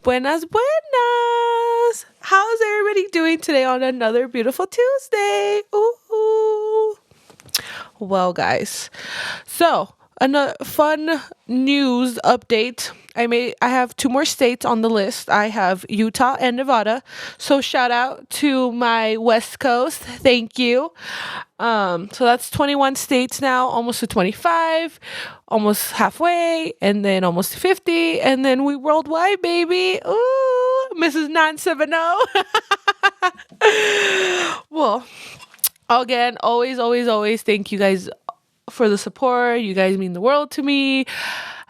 Buenas, buenas. How's everybody doing today on another beautiful Tuesday? Ooh. Well, guys, so another fun news update. I have two more states on the list. I have Utah and Nevada. So shout out to my West Coast. Thank you. So that's 21 states now, almost to 25, almost halfway, and then almost to 50, and then we worldwide, baby. Ooh, Mrs. 970. Well, again, always thank you guys for the support. You guys mean the world to me.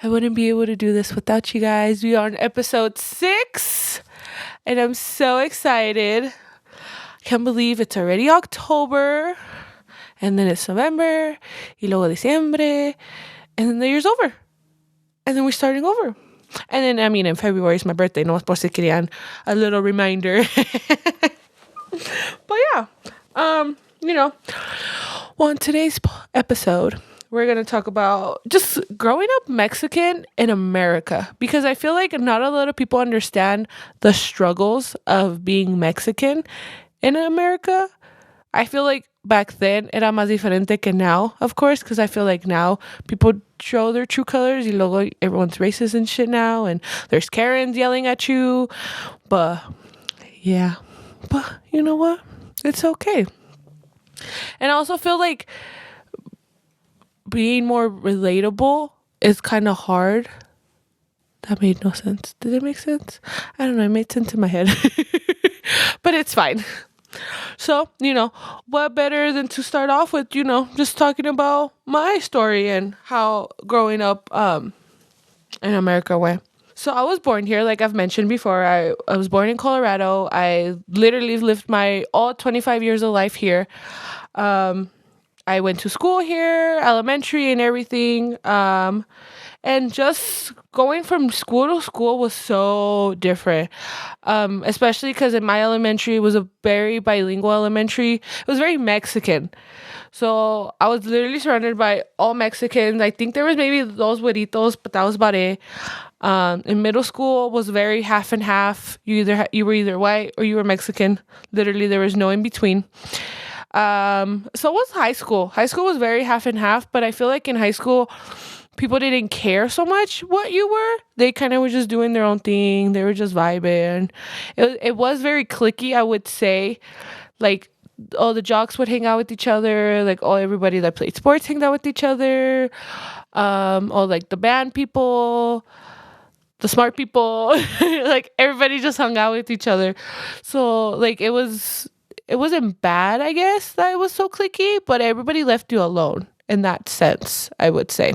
I wouldn't be able to do this without you guys. We are on episode 6, and I'm so excited. Can't believe it's already October, and then it's November, y luego diciembre, and then the year's over, and then we're starting over. And then, in February is my birthday. No, por si querían a little reminder. But yeah, well, in today's episode, we're going to talk about just growing up Mexican in America, because I feel like not a lot of people understand the struggles of being Mexican in America. I feel like back then era más diferente que now, of course, because I feel like now people show their true colors. Y luego everyone's racist and shit now, and there's Karens yelling at you. But yeah, but you know what? It's okay. And I also feel like being more relatable is kind of hard. That made no sense. Did it make sense? I don't know. It made sense in my head. But it's fine. So, what better than to start off with, just talking about my story and how growing up in America went. So I was born here, like I've mentioned before. I was born in Colorado. I literally lived my all 25 years of life here. I went to school here, elementary and everything. And just going from school to school was so different. Especially because in my elementary, it was a very bilingual elementary. It was very Mexican. So I was literally surrounded by all Mexicans. I think there was maybe those güeritos, but that was about it. In middle school was very half and half. You were either white or you were Mexican. Literally, there was no in between. So was high school. High school was very half and half, but I feel like in high school, people didn't care so much what you were. They kind of were just doing their own thing. They were just vibing. It was very cliquey, I would say. Like, all the jocks would hang out with each other. Like, everybody that played sports hanged out with each other. All like the band people, the smart people, like everybody just hung out with each other. So like it wasn't bad, I guess, that it was so cliquey, but everybody left you alone in that sense, I would say.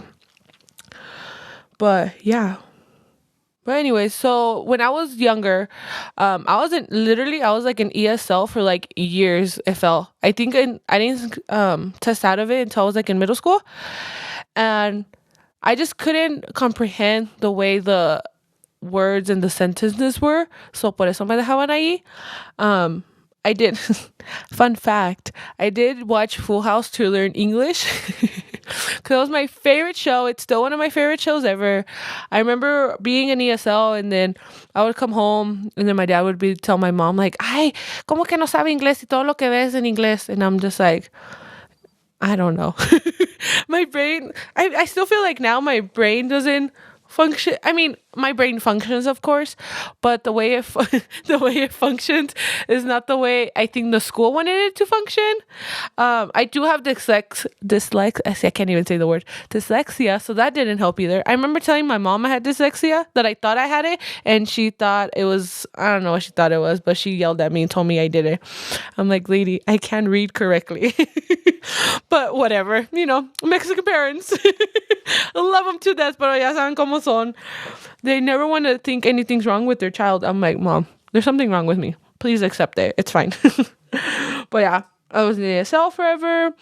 But yeah. But anyway, so when I was younger, I was like in ESL for like years. It felt. I think I didn't test out of it until I was like in middle school, and I just couldn't comprehend the way the words and the sentences were. So por eso me dejaban ahí. I did. Fun fact, I did watch Full House to learn English. Because it was my favorite show. It's still one of my favorite shows ever. I remember being in ESL, and then I would come home, and then my dad would tell my mom, like, ay, ¿cómo que no sabe inglés y todo lo que ves en inglés? And I'm just like, I don't know. My brain, I still feel like now my brain doesn't function. My brain functions, of course, but the way it functions is not the way I think the school wanted it to function. I do have dyslexia. I can't even say the word dyslexia, so that didn't help either. I remember telling my mom I had dyslexia, that I thought I had it, and she thought it was, I don't know what she thought it was, but she yelled at me and told me I did it. I'm like, lady, I can read correctly. But whatever, Mexican parents. I love them to death, pero ya saben cómo son. They never want to think anything's wrong with their child. I'm like, Mom, there's something wrong with me. Please accept it. It's fine. But yeah, I was in ASL forever.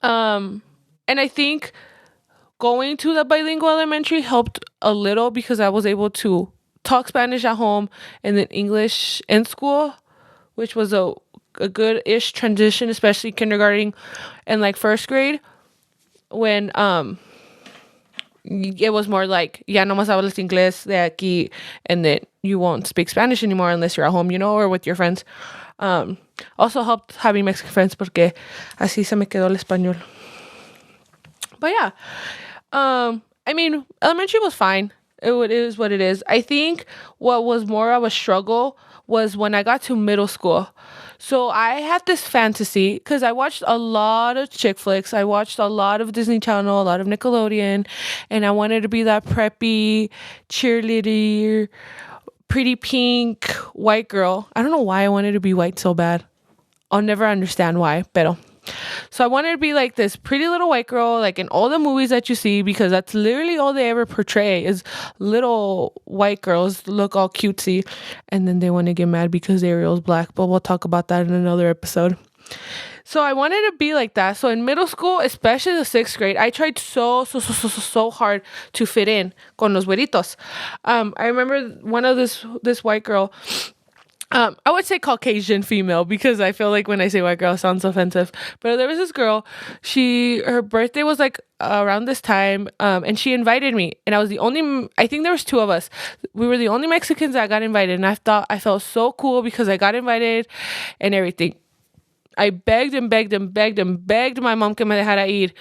And I think going to the bilingual elementary helped a little, because I was able to talk Spanish at home and then English in school, which was a good-ish transition, especially kindergarten and like first grade, when it was more like, ya nomás hablas inglés de aquí, and then you won't speak Spanish anymore unless you're at home, or with your friends. Also helped having Mexican friends porque así se me quedó el español. But yeah, I mean, elementary was fine. It is what it is. I think what was more of a struggle was when I got to middle school. So I had this fantasy because I watched a lot of chick flicks. I watched a lot of Disney Channel, a lot of Nickelodeon, and I wanted to be that preppy cheerleader, pretty pink white girl. I don't know why I wanted to be white so bad. I'll never understand why, pero. So I wanted to be like this pretty little white girl, like in all the movies that you see, because that's literally all they ever portray is little white girls look all cutesy, and then they want to get mad because Ariel's black. But we'll talk about that in another episode. So I wanted to be like that. So in middle school, especially the sixth grade, I tried so hard to fit in con los güeritos. I remember one of this white girl. I would say Caucasian female because I feel like when I say white girl it sounds offensive. But there was this girl, her birthday was like around this time, and she invited me, and I think there was two of us. We were the only Mexicans that got invited, and I felt so cool because I got invited and everything. I begged and begged and begged and begged my mom que me dejara ir.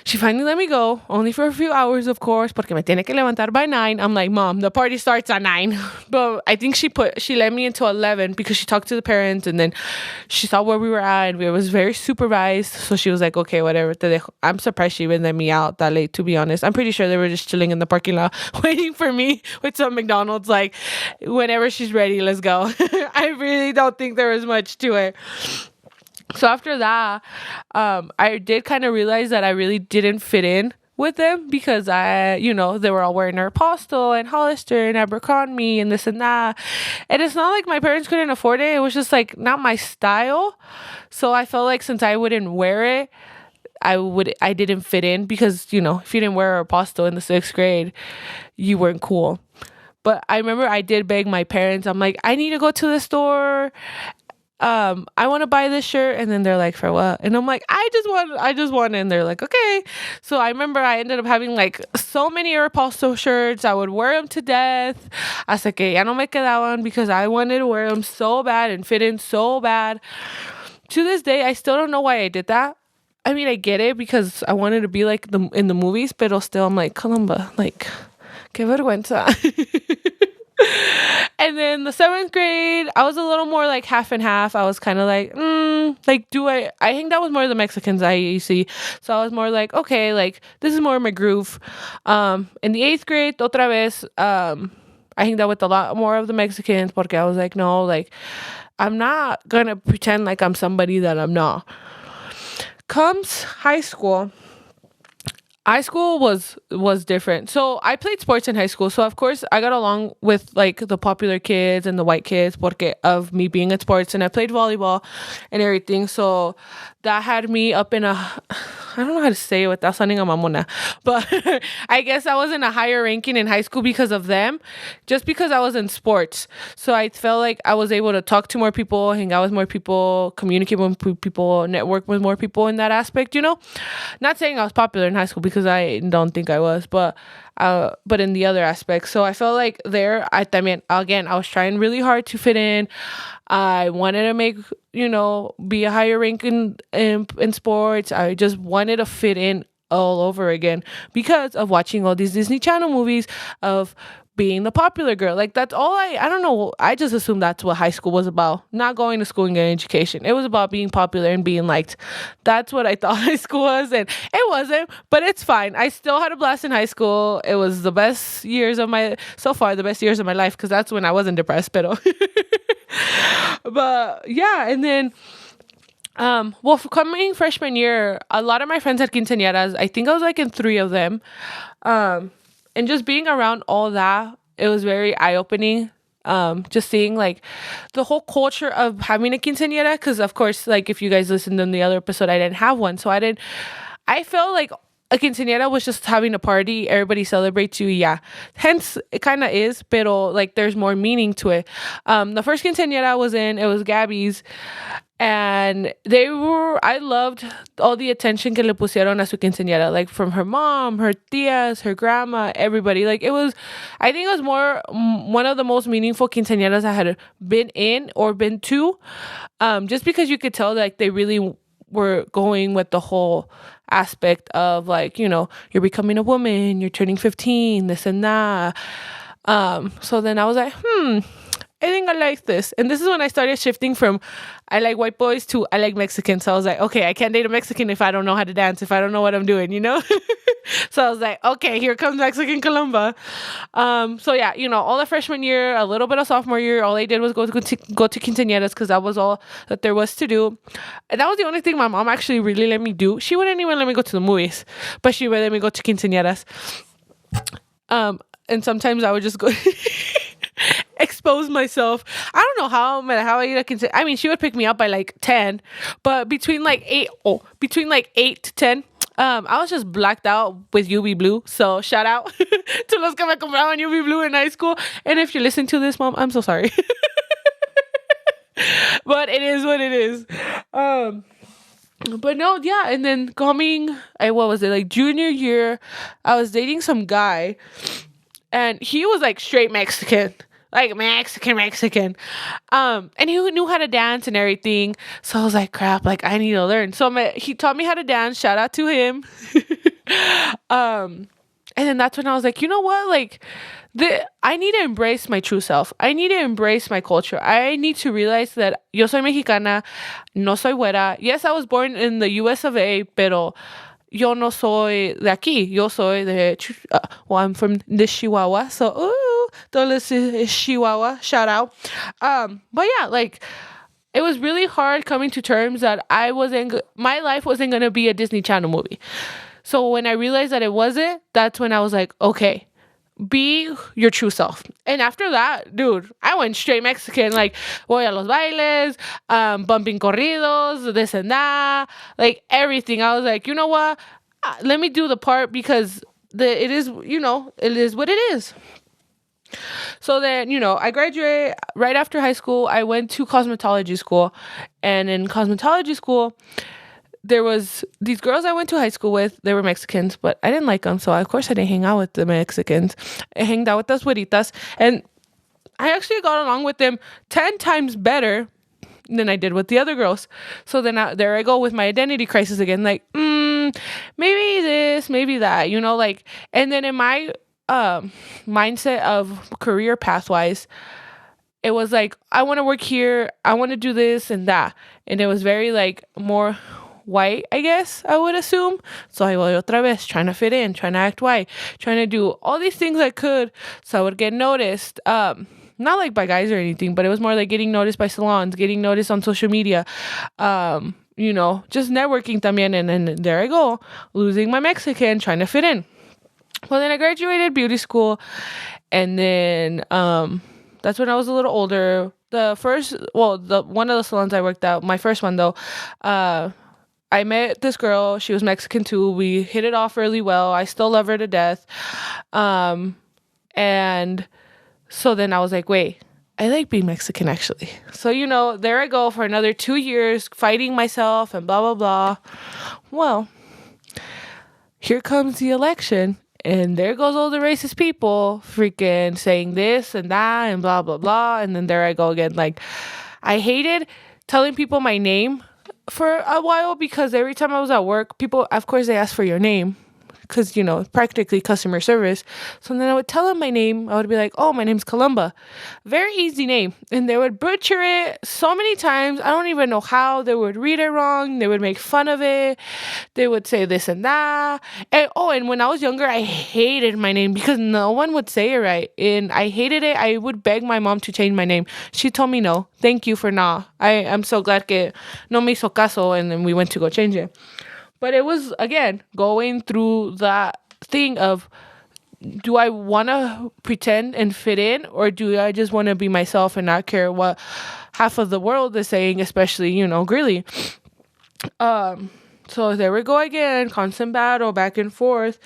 She finally let me go, only for a few hours, of course, porque me tiene que levantar by 9. I'm like, Mom, the party starts at 9. But I think she let me until 11 because she talked to the parents, and then she saw where we were at, and it was very supervised. So she was like, okay, whatever. Te dejo. I'm surprised she even let me out that late, to be honest. I'm pretty sure they were just chilling in the parking lot waiting for me with some McDonald's, like, whenever she's ready, let's go. I really don't think there was much to it. So after that, I did kind of realize that I really didn't fit in with them because they were all wearing Aeropostale and Hollister and Abercrombie and this and that. And it's not like my parents couldn't afford it. It was just like not my style. So I felt like since I wouldn't wear it, I didn't fit in because, if you didn't wear Aeropostale in the sixth grade, you weren't cool. But I remember I did beg my parents. I'm like, I need to go to the store. I want to buy this shirt. And then they're like, for what? And I'm like, I just want it. And they're like, okay. So I remember I ended up having like so many Aeropostale shirts. I would wear them to death. Hasta que ya no me quedaban because I wanted to wear them so bad and fit in so bad. To this day, I still don't know why I did that. I mean, I get it because I wanted to be like in the movies, but still I'm like, Columba, like, qué vergüenza. And then the seventh grade, I was a little more like half and half. I was kind of like, I think that was more the Mexicans I see. So I was more like, okay, like this is more my groove. In the eighth grade, otra vez, I think that with a lot more of the Mexicans porque I was like, no, like I'm not gonna pretend like I'm somebody that I'm not. Comes high school. High school was different. So I played sports in high school. So of course I got along with like the popular kids and the white kids porque of me being at sports, and I played volleyball and everything. So that had me up in I don't know how to say it without sounding a mamona, but I guess I was in a higher ranking in high school because of them, just because I was in sports. So I felt like I was able to talk to more people, hang out with more people, communicate with people, network with more people in that aspect, Not saying I was popular in high school because I don't think I was, but in the other aspects. So I felt like there, I was trying really hard to fit in. I wanted to make, be a higher rank in sports. I just wanted to fit in all over again because of watching all these Disney Channel movies of being the popular girl. Like that's all I don't know. I just assumed that's what high school was about. Not going to school and getting education. It was about being popular and being liked. That's what I thought high school was, and it wasn't, but it's fine. I still had a blast in high school. It was the best years of my life because that's when I wasn't depressed, pero but yeah, and then for coming freshman year, a lot of my friends had quinceañeras. I think I was like in 3 of them. And just being around all that, it was very eye-opening. Just seeing like the whole culture of having a quinceañera, because of course, like if you guys listened in the other episode, I didn't have one. So I felt like a quinceañera was just having a party, everybody celebrates you, yeah. Hence, it kind of is, pero like there's more meaning to it. The first quinceañera I was in, it was Gabby's, and I loved all the attention que le pusieron a su quinceañera, like from her mom, her tias, her grandma, everybody. Like I think it was one of the most meaningful quinceañeras I had been in or been to, just because you could tell like they really were going with the whole aspect of like, you're becoming a woman, you're turning 15, this and that. So then I was like, I think I like this. And this is when I started shifting from I like white boys to I like Mexicans. So I was like, okay, I can't date a Mexican if I don't know how to dance, if I don't know what I'm doing, So I was like, okay, here comes Mexican Columba. So yeah, all the freshman year, a little bit of sophomore year, all I did was go to quinceañeras because that was all that there was to do. And that was the only thing my mom actually really let me do. She wouldn't even let me go to the movies, but she would let me go to quinceañeras. And sometimes I would just go expose myself. I don't know how I can. I mean, she would pick me up by like 10, but between like 8 to 10, I was just blacked out with UV blue. So shout out to los que me compraban UV blue in high school. And if you listen to this, Mom, I'm so sorry. But it is what it is. But no, yeah. And then what was it, like junior year, I was dating some guy, and he was like straight Mexican. Like Mexican. And he knew how to dance and everything. So I was like, crap, like I need to learn. So he taught me how to dance. Shout out to him. And then that's when I was like, you know what? Like I need to embrace my true self. I need to embrace my culture. I need to realize that yo soy mexicana, no soy güera. Yes, I was born in the US of A, pero yo no soy de aquí. Yo soy I'm from the Chihuahua. So, todos los Chihuahua, shout out. But yeah, like, it was really hard coming to terms that my life wasn't going to be a Disney Channel movie. So when I realized that it wasn't, that's when I was like, okay, be your true self. And after that, dude, I went straight Mexican, like voy a los bailes, bumping corridos, this and that, like everything. I was like, you know what? Let me do the part because it is what it is. So then, I graduated right after high school. I went to cosmetology school, and in cosmetology school, there was these girls I went to high school with. They were Mexicans, but I didn't like them. So of course I didn't hang out with the Mexicans. I hanged out with the güeritas, and I actually got along with them 10 times better than I did with the other girls. So then there I go with my identity crisis again. Like, maybe this, maybe that, like, and then in my mindset of career pathwise, it was like, I want to work here. I want to do this and that. And it was very like more white, I guess, I would assume. So I voy otra vez, trying to fit in, trying to act white, trying to do all these things I could so I would get noticed. Not like by guys or anything, but it was more like getting noticed by salons, getting noticed on social media, just networking también. And then there I go, losing my Mexican, trying to fit in. Well, then I graduated beauty school, and then that's when I was a little older. One of the salons I worked at, my first one though, I met this girl. She was Mexican too. We hit it off really well. I still love her to death. And so then I was like, wait, I like being Mexican actually. So, there I go for another 2 years fighting myself and blah, blah, blah. Well, here comes the election, and there goes all the racist people freaking saying this and that and blah, blah, blah. And then there I go again. Like, I hated telling people my name for a while because every time I was at work, people, of course, they ask for your name because, practically customer service. So then I would tell them my name. I would be like, oh, my name's Columba. Very easy name. And they would butcher it so many times. I don't even know how. They would read it wrong. They would make fun of it. They would say this and that. And when I was younger, I hated my name because no one would say it right. And I hated it. I would beg my mom to change my name. She told me no. Thank you for nah. I'm so glad que no me hizo caso, and then we went to go change it. But it was, again, going through that thing of, do I want to pretend and fit in, or do I just want to be myself and not care what half of the world is saying, especially, Greeley. So there we go again, constant battle back and forth.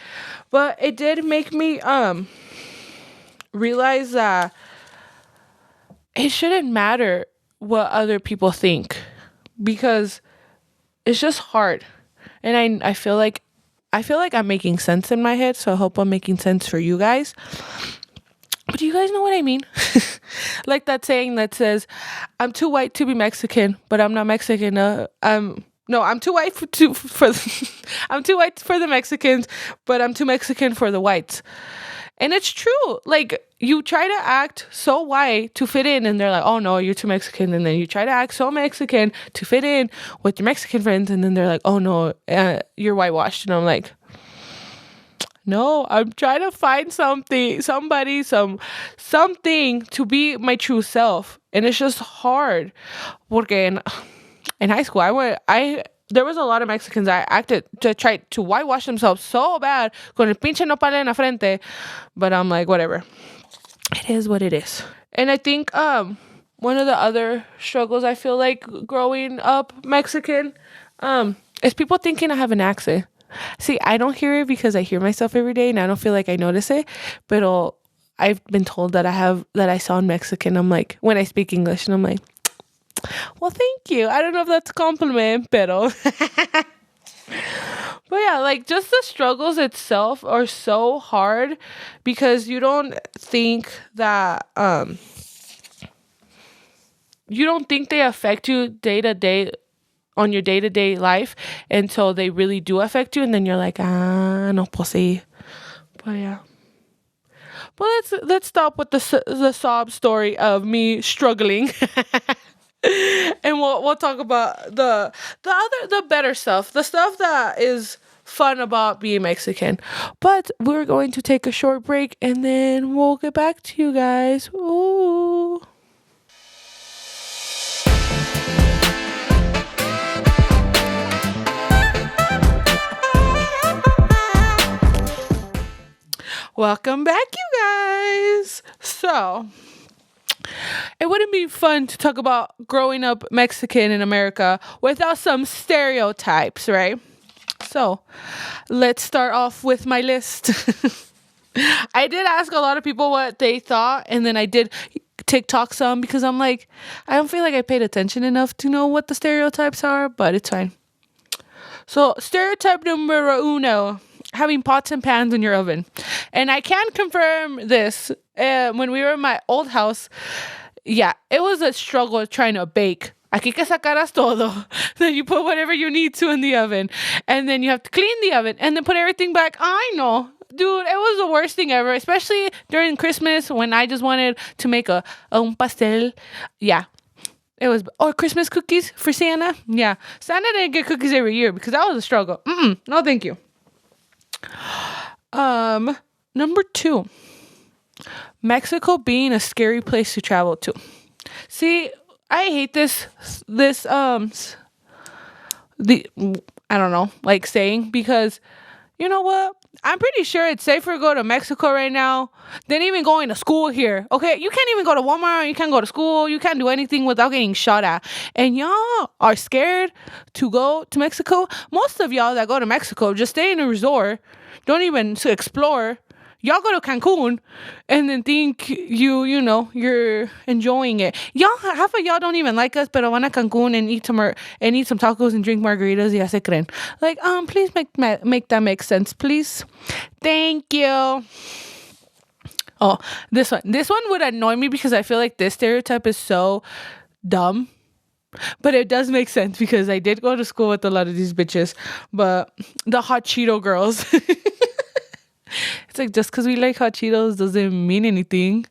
But it did make me realize that it shouldn't matter what other people think, because it's just hard. And I feel like I'm making sense in my head, so I hope I'm making sense for you guys. But do you guys know what I mean? Like that saying that says, "I'm too white to be Mexican, but I'm not Mexican." No, I'm too white I'm too white for the Mexicans, but I'm too Mexican for the whites. And it's true. Like, you try to act so white to fit in, and they're like, "Oh no, you're too Mexican." And then you try to act so Mexican to fit in with your Mexican friends, and then they're like, "Oh no, you're whitewashed." And I'm like, no, I'm trying to find something to be my true self, and it's just hard. Porque in high school, there was a lot of Mexicans I acted to try to whitewash themselves so bad con el pinche nopal en la frente, but I'm like, whatever. It is what it is. And I think one of the other struggles I feel like growing up Mexican is people thinking I have an accent. See, I don't hear it because I hear myself every day and I don't feel like I notice it. But I've been told that I sound Mexican. I'm like, when I speak English, and I'm like, well, thank you. I don't know if that's a compliment, pero. But yeah, like, just the struggles itself are so hard because you don't think they affect you day to day on your day-to-day life until they really do affect you, and then you're like, no, pues sí. But yeah. But let's stop with the sob story of me struggling. And we'll talk about the better stuff, the stuff that is fun about being Mexican. But we're going to take a short break, and then we'll get back to you guys. Ooh. Welcome back, you guys. So, it wouldn't be fun to talk about growing up Mexican in America without some stereotypes, right? So, let's start off with my list. I did ask a lot of people what they thought, and then I did TikTok some because I'm like, I don't feel like I paid attention enough to know what the stereotypes are, but it's fine. So, stereotype numero uno, having pots and pans in your oven. And I can confirm this. When we were in my old house, yeah, it was a struggle trying to bake. Aquí que sacaras todo. Then you put whatever you need to in the oven. And then you have to clean the oven and then put everything back. I know. Dude, it was the worst thing ever, especially during Christmas when I just wanted to make un pastel. Yeah. It was, Christmas cookies for Santa? Yeah. Santa didn't get cookies every year because that was a struggle. No, thank you. Number 2, Mexico being a scary place to travel to. See, I hate this I don't know, like saying, because you know what? I'm pretty sure it's safer to go to Mexico right now than even going to school here. Okay, you can't even go to Walmart, you can't go to school, you can't do anything without getting shot at. And y'all are scared to go to Mexico. Most of y'all that go to Mexico just stay in a resort, don't even explore. Y'all go to Cancun and then think you're enjoying it. Y'all, half of y'all don't even like us, pero van a Cancun and eat some tacos and drink margaritas y ya se creen. Like, please make that make sense, please. Thank you. Oh, this one would annoy me because I feel like this stereotype is so dumb. But it does make sense because I did go to school with a lot of these bitches. But the hot Cheeto girls. It's like, just because we like hot Cheetos doesn't mean anything.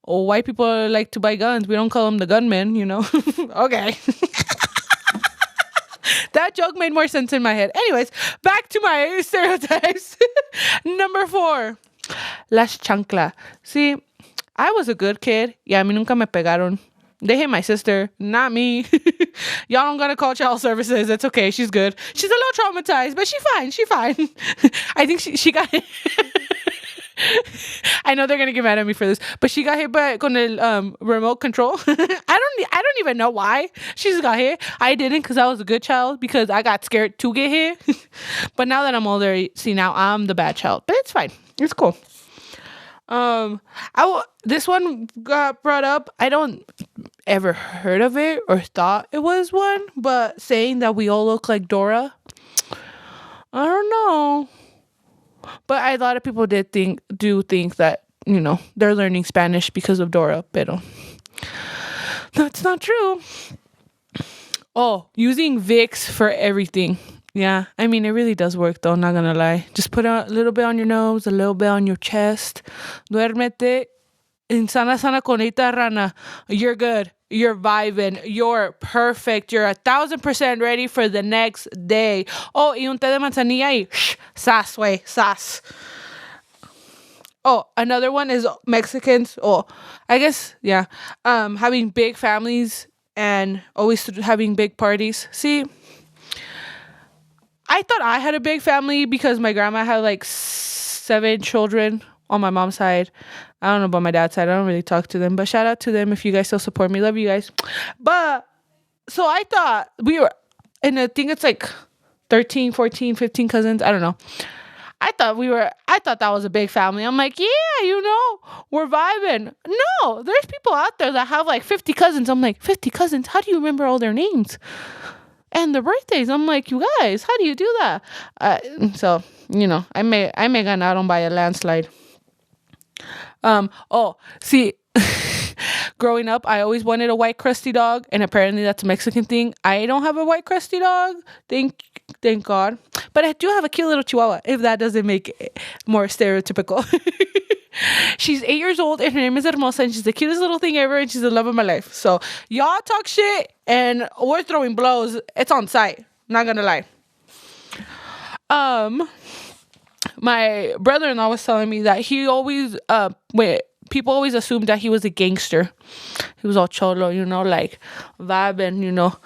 Or white people like to buy guns. We don't call them the gunmen, Okay. That joke made more sense in my head. Anyways, back to my stereotypes. Number 4, las chanclas. See, I was a good kid. Yeah, a mí nunca me pegaron. They hit my sister, not me. Y'all don't gotta call child services. It's okay. She's good. She's a little traumatized, but she's fine. I think she got I know they're gonna get mad at me for this, but she got hit by con el remote control. I don't even know why she just got hit. I didn't because I was a good child because I got scared to get hit. But now that I'm older, see now I'm the bad child. But it's fine. It's cool. This one got brought up. I don't ever heard of it or thought it was one, but saying that we all look like Dora. I don't know. But a lot of people do think that, they're learning Spanish because of Dora, pero that's not true. Oh, using Vicks for everything. Yeah, I mean, it really does work though, not gonna lie. Just put a little bit on your nose, a little bit on your chest. Duérmete. Insana sana conita rana. You're good. You're vibing. You're perfect. You're 1,000% ready for the next day. Oh, y un té de manzanilla y sas, way, sas. Oh, another one is Mexicans. Oh, I guess, yeah. Having big families and always having big parties. See, I thought I had a big family because my grandma had like 7 children on my mom's side. I don't know about my dad's side. I don't really talk to them, but shout out to them if you guys still support me. Love you guys. But so I thought we were, and I think it's like 13, 14, 15 cousins. I don't know. I thought that was a big family. I'm like, yeah, we're vibing. No, there's people out there that have like 50 cousins. I'm like, 50 cousins? How do you remember all their names? And their birthdays? I'm like, you guys, how do you do that? So, I may ganaron by a landslide. See, growing up, I always wanted a white crusty dog, and apparently that's a Mexican thing. I don't have a white crusty dog. Thank God. But I do have a cute little chihuahua, if that doesn't make it more stereotypical. She's 8 years old, and her name is Hermosa, and she's the cutest little thing ever, and she's the love of my life. So, y'all talk shit, and we're throwing blows. It's on site. Not gonna lie. My brother-in-law was telling me that he always, people always assumed that he was a gangster. He was all cholo, like vibing,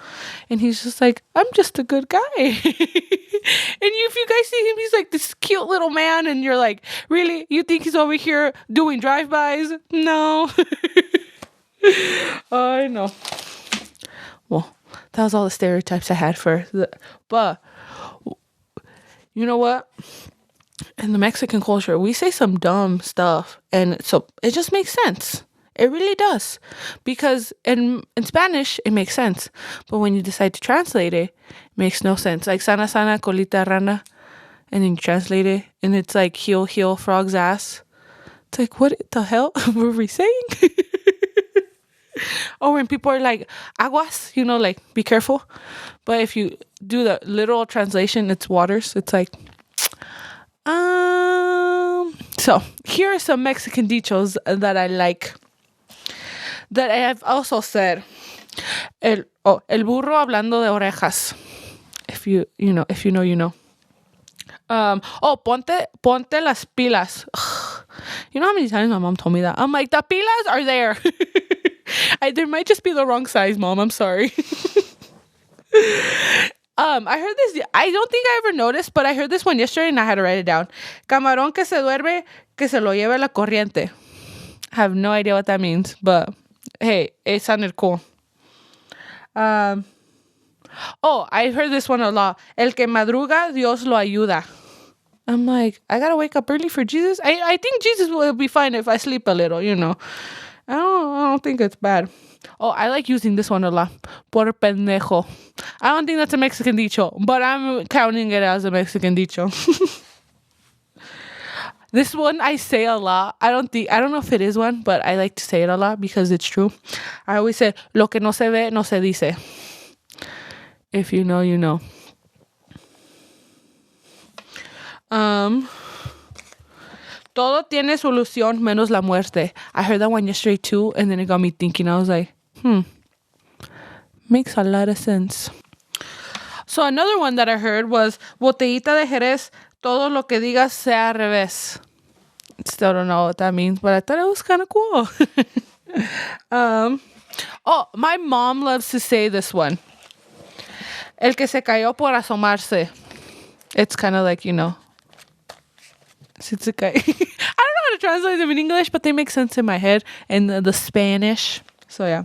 and he's just like, I'm just a good guy. And if you guys see him, he's like this cute little man, and you're like, really? You think he's over here doing drive-bys? No. I know. Well, that was all the stereotypes I had but you know what? In the Mexican culture, we say some dumb stuff, and so it just makes sense. It really does. Because in Spanish, it makes sense. But when you decide to translate it, it makes no sense. Like sana sana colita rana, and then you translate it, and it's like heel heel frog's ass. It's like, what the hell were we saying? Or when people are like aguas, like be careful. But if you do the literal translation, it's waters. It's like, so here are some Mexican dichos that I like, that I have also said. El burro hablando de orejas. If you know, you know. Ponte las pilas. You know how many times my mom told me that? I'm like, the pilas are there. There might just be the wrong size, Mom. I'm sorry. I heard this. I don't think I ever noticed, but I heard this one yesterday and I had to write it down. Camarón que se duerme, que se lo lleve la corriente. I have no idea what that means, but hey, it sounded cool. I heard this one a lot. El que madruga, Dios lo ayuda. I'm like, I gotta wake up early for Jesus. I think Jesus will be fine if I sleep a little, I don't think it's bad. Oh, I like using this one a lot. Por pendejo. I don't think that's a Mexican dicho, but I'm counting it as a Mexican dicho. This one I say a lot. I don't know if it is one, but I like to say it a lot because it's true. I always say, lo que no se ve, no se dice. If you know, you know. Todo tiene solución menos la muerte. I heard that one yesterday too, and then it got me thinking. I was like, makes a lot of sense. So another one that I heard was botellita de Jerez, todo lo que digas sea al revés. Still don't know what that means, but I thought it was kind of cool. My mom loves to say this one. El que se cayó por asomarse. It's kind of like, I don't know how translate them in English, but they make sense in my head in the Spanish. So yeah.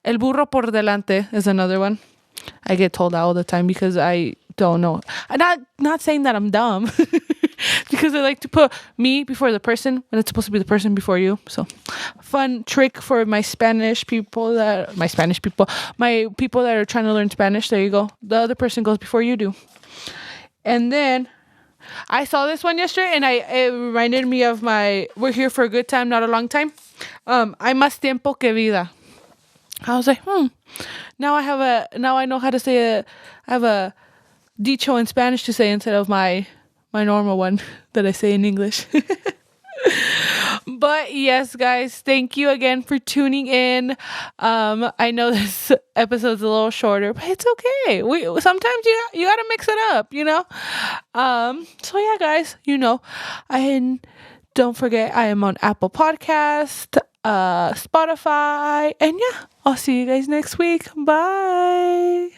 El burro por delante is another one. I get told that all the time because I don't know. I'm not saying that I'm dumb. Because I like to put me before the person when it's supposed to be the person before you. So fun trick for my people that are trying to learn Spanish. There you go. The other person goes before you do. And then I saw this one yesterday and it reminded me of we're here for a good time, not a long time. Hay más tiempo que vida. I was like, now I know how to say I have a dicho in Spanish to say instead of my normal one that I say in English. But yes, guys, thank you again for tuning in. I know this episode's a little shorter, but it's okay. Sometimes you gotta mix it up, you know. So yeah, guys, and don't forget I am on Apple Podcast, Spotify, and yeah, I'll see you guys next week. Bye.